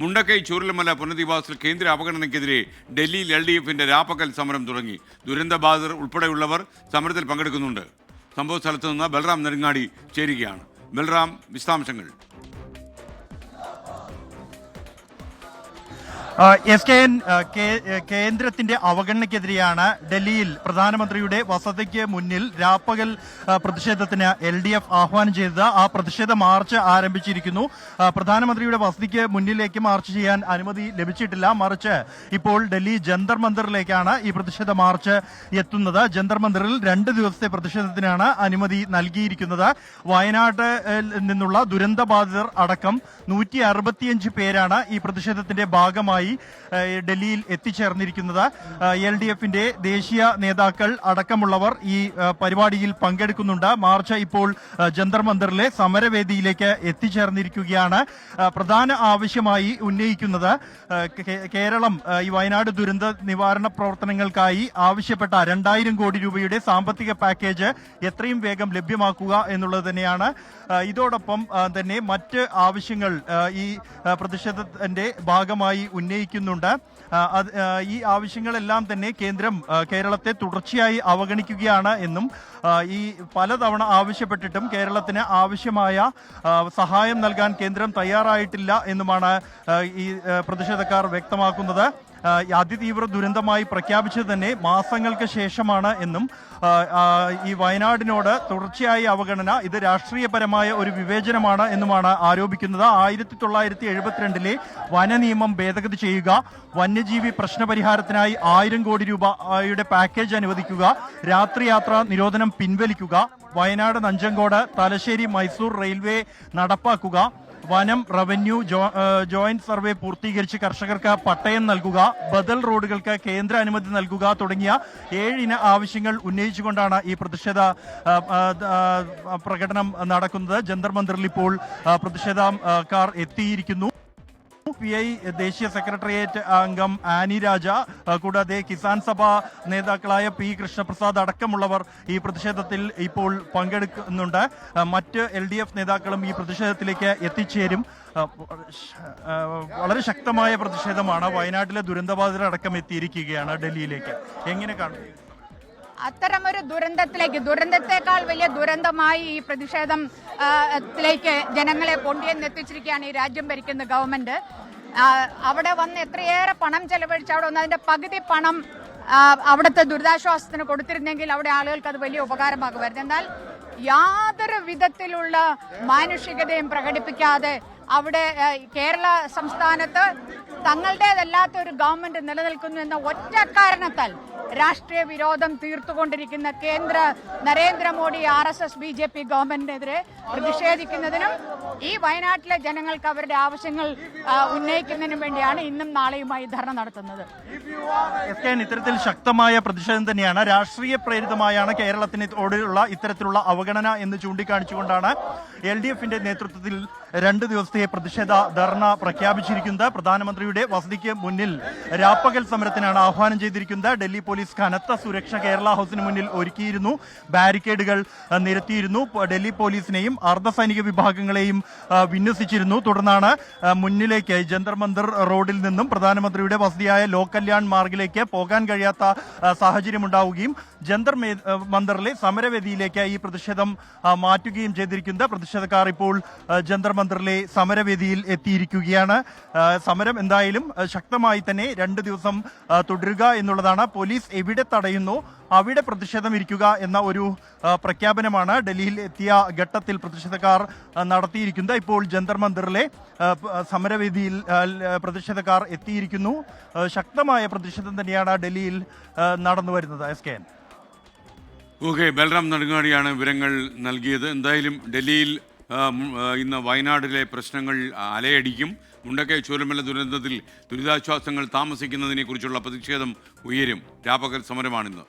മുണ്ടക്കൈ ചൂരൽമല പുനരധിവാസത്തിൽ കേന്ദ്ര അവഗണനയ്ക്കെതിരെ ഡൽഹിയിൽ LDF-ന്റെ രാപ്പകൽ സമരം തുടങ്ങി. ദുരന്തബാധിതർ ഉൾപ്പെടെയുള്ളവർ സമരത്തിൽ പങ്കെടുക്കുന്നുണ്ട്. സംഭവ സ്ഥലത്ത് നിന്ന് ബൽറാം നെടുങ്ങാടി ചേരുകയാണ്. ബൽറാം, വിശദാംശങ്ങൾ. SKN കേന്ദ്രത്തിന്റെ അവഗണനയ്ക്കെതിരെയാണ് ഡൽഹിയിൽ പ്രധാനമന്ത്രിയുടെ വസതിക്ക് മുന്നിൽ രാപ്പകൽ പ്രതിഷേധത്തിന് LDF ആഹ്വാനം ചെയ്തത്. ആ പ്രതിഷേധ മാർച്ച് ആരംഭിച്ചിരിക്കുന്നു. പ്രധാനമന്ത്രിയുടെ വസതിക്ക് മുന്നിലേക്ക് മാർച്ച് ചെയ്യാൻ അനുമതി ലഭിച്ചിട്ടില്ല. മറിച്ച് ഇപ്പോൾ ഡൽഹി ജന്തർ മന്ദിറിലേക്കാണ് ഈ പ്രതിഷേധ മാർച്ച് എത്തുന്നത്. ജന്തർ മന്ദിറിൽ 2 ദിവസത്തെ പ്രതിഷേധത്തിനാണ് അനുമതി നൽകിയിരിക്കുന്നത്. വയനാട് നിന്നുള്ള ദുരന്തബാധിതർ അടക്കം 165 പേരാണ് ഈ പ്രതിഷേധത്തിന്റെ ഭാഗമായി ഡൽഹിയിൽ എത്തിച്ചേർന്നിരിക്കുന്നത്. LDF-ന്റെ ദേശീയ നേതാക്കൾ അടക്കമുള്ളവർ ഈ പരിപാടിയിൽ പങ്കെടുക്കുന്നുണ്ട്. മാർച്ച് ഇപ്പോൾ ജന്തർ മന്ദിറിലെ സമരവേദിയിലേക്ക് എത്തിച്ചേർന്നിരിക്കുകയാണ്. പ്രധാന ആവശ്യമായി ഉന്നയിക്കുന്നത് കേരളം ഈ വയനാട് ദുരന്ത നിവാരണ പ്രവർത്തനങ്ങൾക്കായി ആവശ്യപ്പെട്ട 2000 കോടി രൂപയുടെ സാമ്പത്തിക പാക്കേജ് എത്രയും വേഗം ലഭ്യമാക്കുക എന്നുള്ളത് തന്നെയാണ്. ഇതോടൊപ്പം തന്നെ മറ്റ് ആവശ്യങ്ങൾ ഈ പ്രതിഷേധത്തിന്റെ ഭാഗമായി ഉന്നയിക്കുന്നുണ്ട്. ഈ ആവശ്യങ്ങളെല്ലാം തന്നെ കേന്ദ്രം കേരളത്തെ തുടർച്ചയായി അവഗണിക്കുകയാണ് എന്നും ഈ പലതവണ ആവശ്യപ്പെട്ടിട്ടും കേരളത്തിന് ആവശ്യമായ സഹായം നൽകാൻ കേന്ദ്രം തയ്യാറായിട്ടില്ല എന്നുമാണ് ഈ പ്രതിഷേധക്കാർ വ്യക്തമാക്കുന്നത്. അതിതീവ്ര ദുരന്തമായി പ്രഖ്യാപിച്ചത് തന്നെ മാസങ്ങൾക്ക് ശേഷമാണ് എന്നും ഈ വയനാടിനോട് തുടർച്ചയായ അവഗണന ഇത് രാഷ്ട്രീയപരമായ ഒരു വിവേചനമാണ് എന്നുമാണ് ആരോപിക്കുന്നത്. 1972 വനനിയമം ഭേദഗതി ചെയ്യുക, വന്യജീവി പ്രശ്നപരിഹാരത്തിനായി 1000 കോടി രൂപയുടെ പാക്കേജ് അനുവദിക്കുക, രാത്രിയാത്രാ നിരോധനം പിൻവലിക്കുക, വയനാട് നഞ്ചങ്കോട് തലശ്ശേരി മൈസൂർ റെയിൽവേ നടപ്പാക്കുക, വനം റവന്യൂ ജോയിന്റ് സർവേ പൂർത്തീകരിച്ച് കർഷകർക്ക് പട്ടയം നൽകുക, ബദൽ റോഡുകൾക്ക് കേന്ദ്ര അനുമതി നൽകുക തുടങ്ങിയ 7 ഇന ആവശ്യങ്ങൾ ഉന്നയിച്ചുകൊണ്ടാണ് ഈ പ്രതിഷേധ പ്രകടനം നടക്കുന്നത്. ജന്തർ മന്ദിറിൽ ഇപ്പോൾ പ്രതിഷേധക്കാർ എത്തിയിരിക്കുന്നു. PI ദേശീയ സെക്രട്ടേറിയറ്റ് അംഗം ആനി രാജ, കൂടാതെ കിസാൻ സഭ നേതാക്കളായ P കൃഷ്ണപ്രസാദ് അടക്കമുള്ളവർ ഈ പ്രതിഷേധത്തിൽ ഇപ്പോൾ പങ്കെടുക്കുന്നുണ്ട്. മറ്റ് LDF നേതാക്കളും ഈ പ്രതിഷേധത്തിലേക്ക് എത്തിച്ചേരും. വളരെ ശക്തമായ പ്രതിഷേധമാണ്. വയനാട്ടിലെ ദുരന്തബാധിതരടക്കം എത്തിയിരിക്കുകയാണ് ഡൽഹിയിലേക്ക്. എങ്ങനെ കാണുന്നു? അത്തരമൊരു ദുരന്തത്തെക്കാൾ വലിയ ദുരന്തമായി ഈ പ്രതിഷേധത്തിലേക്ക് ജനങ്ങളെ കൊണ്ടുവന്നെത്തിച്ചിരിക്കുകയാണ് ഈ രാജ്യം ഭരിക്കുന്ന ഗവൺമെന്റ്. അവിടെ വന്ന് എത്രയേറെ പണം ചെലവഴിച്ച് അവിടെ വന്ന് അതിന്റെ പകുതി പണം അവിടുത്തെ ദുരിതാശ്വാസത്തിന് കൊടുത്തിരുന്നെങ്കിൽ അവിടെ ആളുകൾക്ക് അത് വലിയ ഉപകാരമാകുമായിരുന്നു. എന്നാൽ യാതൊരു വിധത്തിലുള്ള മാനുഷികതയും പ്രകടിപ്പിക്കാതെ അവിടെ കേരള സംസ്ഥാനത്ത് തങ്ങളുടേതല്ലാത്ത ഒരു ഗവൺമെന്റ് നിലനിൽക്കുന്നു എന്ന ഒറ്റ കാരണത്താൽ രാഷ്ട്രീയ വിരോധം തീർത്തുകൊണ്ടിരിക്കുന്ന കേന്ദ്ര നരേന്ദ്രമോദി RSS BJP ഗവൺമെന്റിനെതിരെ പ്രതിഷേധിക്കുന്നതിനും ഈ വയനാട്ടിലെ ജനങ്ങൾക്ക് അവരുടെ ആവശ്യങ്ങൾ ഉന്നയിക്കുന്നതിനും വേണ്ടിയാണ് ഇന്നും നാളെയുമായി ധർണ നടത്തുന്നത്. ഇത്തരത്തിൽ ശക്തമായ പ്രതിഷേധം തന്നെയാണ്. രാഷ്ട്രീയ പ്രേരിതമായാണ് കേരളത്തിനോടുള്ള ഇത്തരത്തിലുള്ള അവഗണന എന്ന് ചൂണ്ടിക്കാണിച്ചുകൊണ്ടാണ് LDF-ന്റെ നേതൃത്വത്തിൽ 2 ദിവസത്തെ പ്രതിഷേധ ധർണ പ്രഖ്യാപിച്ചിരിക്കുന്നത്. പ്രധാനമന്ത്രിയുടെ വസതിക്ക് മുന്നിൽ രാപ്പകൽ സമരത്തിനാണ് ആഹ്വാനം ചെയ്തിരിക്കുന്നത്. ഡൽഹി പോലീസ് കനത്ത സുരക്ഷ കേരള ഹൌസിന് മുന്നിൽ ഒരുക്കിയിരുന്നു. ബാരിക്കേഡുകൾ നിരത്തിയിരുന്നു. ഡൽഹി പോലീസിനെയും അർദ്ധസൈനിക വിഭാഗങ്ങളെയും വിന്യസിച്ചിരുന്നു. തുടർന്നാണ് മുന്നിലേക്ക് ജന്തർ മന്ദിർ റോഡിൽ നിന്നും പ്രധാനമന്ത്രിയുടെ വസതിയായ ലോക് കല്യാൺ മാർഗിലേക്ക് പോകാൻ കഴിയാത്ത സാഹചര്യമുണ്ടാവുകയും ജന്തർ മന്ദിറിലെ സമരവേദിയിലേക്ക് ഈ പ്രതിഷേധം മാറ്റുകയും ചെയ്തിരിക്കുന്നത്. പ്രതിഷേധക്കാർ ഇപ്പോൾ ജന്തർ മന്ദിറിലെ സമരവേദിയിൽ എത്തിയിരിക്കുകയാണ്. സമരം എന്തായാലും ശക്തമായി തന്നെ 2 ദിവസം തുടരുക എന്നുള്ളതാണ്. പോലീസ് എവിടെ തടയുന്നു അവിടെ പ്രതിഷേധം ഇരിക്കുക എന്ന ഒരു പ്രഖ്യാപനമാണ് ഡൽഹിയിൽ എത്തിയ ഘട്ടത്തിൽ പ്രതിഷേധക്കാർ നടത്തിയിരിക്കുന്നത്. ഇപ്പോൾ ജന്തർ മന്ദിറിലെ സമരവേദിയിൽ പ്രതിഷേധക്കാർ എത്തിയിരിക്കുന്നു. ശക്തമായ പ്രതിഷേധം തന്നെയാണ് ഡൽഹിയിൽ നടന്നു വരുന്നത്. SKN. ഓക്കെ, ബൽറാം നെടുങ്ങാടിയാണ് വിവരങ്ങൾ നൽകിയത്. എന്തായാലും ഡൽഹിയിൽ ഇന്ന് വയനാട്ടിലെ പ്രശ്നങ്ങൾ അലയടിക്കും. മുണ്ടക്കൈ ചൂരൽമല ദുരന്തത്തിൽ ദുരിതാശ്വാസങ്ങൾ താമസിക്കുന്നതിനെ കുറിച്ചുള്ള പ്രതിഷേധം ഉയരും. രാപ്പകൽ സമരമാണിന്ന്.